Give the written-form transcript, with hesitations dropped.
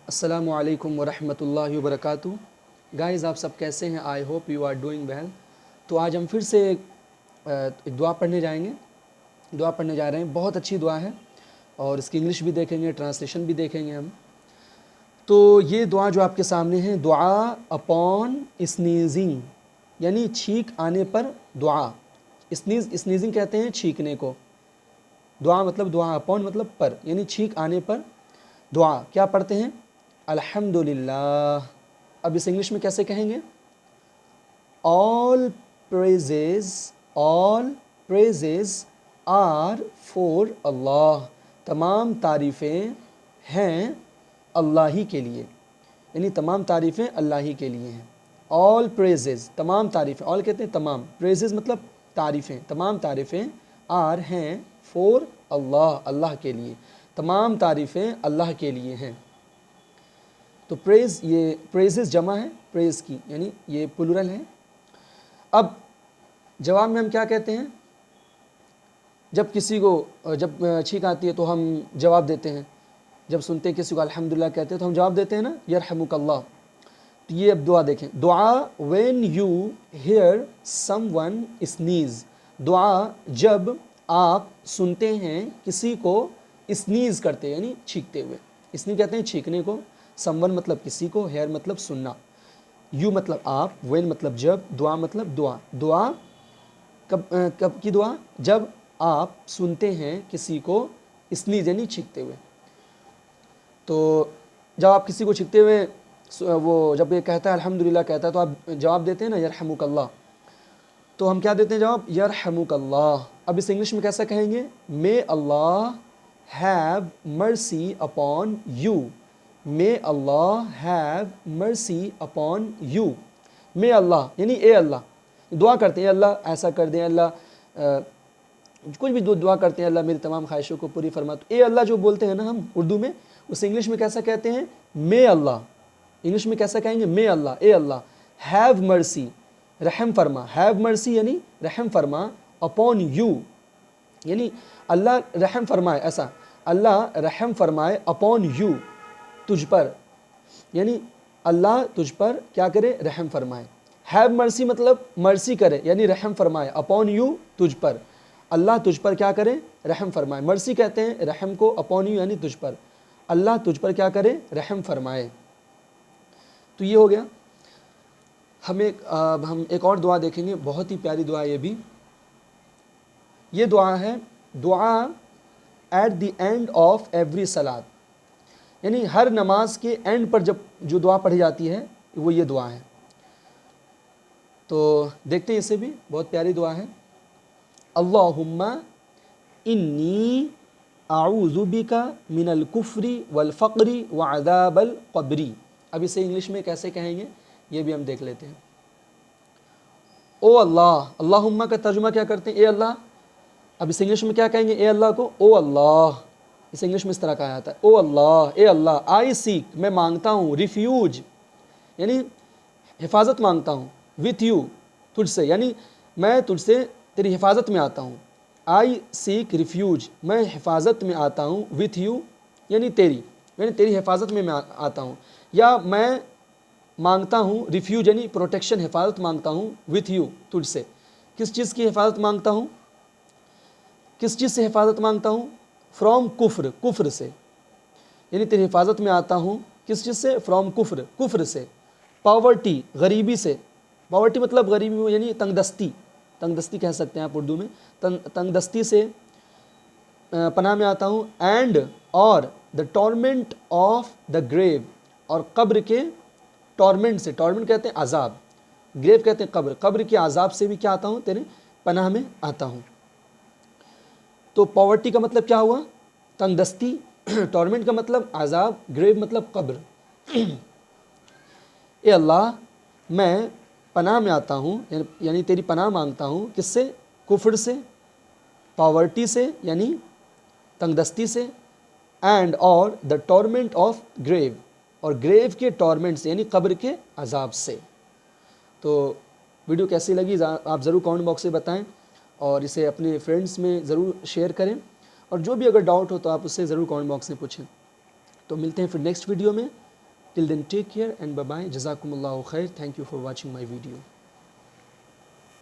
السلام علیکم ورحمۃ اللہ وبرکاتہ۔ گائز آپ سب کیسے ہیں؟ I hope you are doing well. تو آج ہم پھر سے ایک دعا پڑھنے جا رہے ہیں۔ بہت اچھی دعا ہے اور اس کی انگلش بھی دیکھیں گے، ٹرانسلیشن بھی دیکھیں گے ہم۔ تو یہ دعا جو آپ کے سامنے ہے، دعا اپون اسنیزنگ، یعنی چھینک آنے پر دعا۔ اسنیزنگ کہتے ہیں چھینکنے کو۔ دعا مطلب دعا اپون مطلب پر، یعنی چھینک آنے پر دعا۔ کیا پڑھتے ہیں؟ الحمدللہ۔ اب اس انگلش میں کیسے کہیں گے؟ all praises are for اللہ۔ تمام تعریفیں ہیں اللہ ہی کے لیے، یعنی تمام تعریفیں اللہ ہی کے لیے ہیں۔ all praises، تمام تعریفیں، all کہتے ہیں تمام، praises مطلب تعریفیں، تمام تعریفیں are ہیں for اللہ، اللہ کے لیے، تمام تعریفیں اللہ کے لیے ہیں۔ تو پریز، یہ پریزز جمع ہے پریز کی، یعنی یہ پلورل ہے۔ اب جواب میں ہم کیا کہتے ہیں؟ جب کسی کو جب چھینک آتی ہے تو ہم جواب دیتے ہیں، جب سنتے ہیں کسی کو الحمدللہ کہتے ہیں تو ہم جواب دیتے ہیں نا، یرحمک اللہ۔ تو یہ اب دعا دیکھیں، دعا when you hear someone sneeze، دعا جب آپ سنتے ہیں کسی کو اسنیز کرتے، یعنی چھینکتے ہوئے۔ اسنیز کہتے ہیں چھینکنے کو، someone مطلب کسی کو، hear مطلب سننا، you مطلب آپ، when مطلب جب، دعا مطلب دعا۔ دعا کب کی دعا؟ جب آپ سنتے ہیں کسی کو اسنیز یعنی چھینکتے ہوئے۔ تو جب آپ کسی کو چھینکتے ہوئے وہ جب یہ کہتا ہے الحمدللہ کہتا ہے تو آپ جواب دیتے ہیں نا یرحمک اللہ۔ تو ہم کیا دیتے ہیں جواب؟ یرحمک اللہ۔ اب اس انگلش میں کیسا کہیں گے؟ may Allah have mercy upon you، may Allah have mercy upon you۔ may اللہ یعنی اے اللہ، دعا کرتے ہیں اے اللہ ایسا کر دیں، اللہ کچھ بھی دعا کرتے ہیں اللہ میری تمام خواہشوں کو پوری فرما۔ تو اے اللہ جو بولتے ہیں نا ہم اردو میں، اس انگلش میں کیسا کہتے ہیں؟ may اللہ۔ انگلش میں کیسا کہیں گے؟ may Allah, a Allah, have mercy رحم فرما، have mercy یعنی رحم فرما، upon you یعنی اللہ رحم فرمائے، ایسا اللہ رحم فرمائے upon you تجھ پر، یعنی اللہ تجھ پر کیا کرے؟ رحم فرمائے۔ have mercy مطلب مرسی کرے، یعنی رحم فرمائے، upon you تجھ پر، اللہ تجھ پر کیا کرے؟ رحم فرمائے۔ مرسی کہتے ہیں رحم کو، upon you یعنی تجھ پر، اللہ تجھ پر کیا کرے؟ رحم فرمائے۔ تو یہ ہو گیا۔ ہم ایک اور دعا دیکھیں گے، بہت ہی پیاری دعا یہ بھی۔ یہ دعا ہے دعا at the end of every صلاۃ، یعنی ہر نماز کے اینڈ پر جب جو دعا پڑھی جاتی ہے وہ یہ دعا ہے۔ تو دیکھتے ہیں اسے بھی، بہت پیاری دعا ہے۔ اللہم انی اعوذ بک من الکفر والفقر وعذاب القبر۔ اب اسے انگلش میں کیسے کہیں گے یہ بھی ہم دیکھ لیتے ہیں۔ او اللہ، اللہم کا ترجمہ کیا کرتے ہیں؟ اے اللہ۔ اب اس انگلش میں کیا کہیں گے اے اللہ کو؟ او اللہ۔ اس انگلش میں اس طرح کہا جاتا ہے، او اللہ، اے اللہ، آئی سیک میں مانگتا ہوں، ریفیوج یعنی حفاظت مانگتا ہوں، وتھ یو تجھ سے، یعنی میں تجھ سے تیری حفاظت میں آتا ہوں۔ آئی سیک ریفیوج میں حفاظت میں آتا ہوں، وتھ یو یعنی تیری حفاظت میں آتا ہوں، یا میں مانگتا ہوں ریفیوج یعنی پروٹیکشن، حفاظت مانگتا ہوں، وتھ یو تجھ سے۔ کس چیز کی حفاظت مانگتا ہوں؟ کس چیز سے حفاظت مانگتا ہوں؟ فرام کفر، کفر سے، یعنی تیری حفاظت میں آتا ہوں کس چیز سے؟ فرام کفر، کفر سے۔ پاورٹی، غریبی سے، پاورٹی مطلب غریبی یعنی تنگ دستی، تنگ دستی کہہ سکتے ہیں آپ اردو میں، تنگ دستی سے پناہ میں آتا ہوں۔ اینڈ اور دا ٹورمنٹ آف دا گریو، اور قبر کے ٹورمنٹ سے، ٹورمنٹ کہتے ہیں عذاب، گریو کہتے ہیں قبر، قبر کے عذاب سے بھی کیا آتا ہوں؟ تیرے پناہ میں آتا ہوں۔ تو پاورٹی کا مطلب کیا ہوا؟ تنگ دستی، ٹورمنٹ کا مطلب عذاب، گریو مطلب قبر۔ اے اللہ میں پناہ میں آتا ہوں، یعنی تیری پناہ مانگتا ہوں، کس سے؟ کفر سے، پاورٹی سے یعنی تنگ دستی سے، اینڈ اور دا ٹورمنٹ آف گریو، اور گریو کے ٹورمنٹ سے یعنی قبر کے عذاب سے۔ تو ویڈیو کیسی لگی آپ ضرور کامنٹ باکس سے بتائیں، اور اسے اپنے فرینڈس میں ضرور شیئر کریں، اور جو بھی اگر ڈاؤٹ ہو تو آپ اس سے ضرور کامنٹ باکس میں پوچھیں۔ تو ملتے ہیں پھر نیکسٹ ویڈیو میں۔ Till then, take care and bye bye. Jazakumullahu khair. Thank you for watching my video.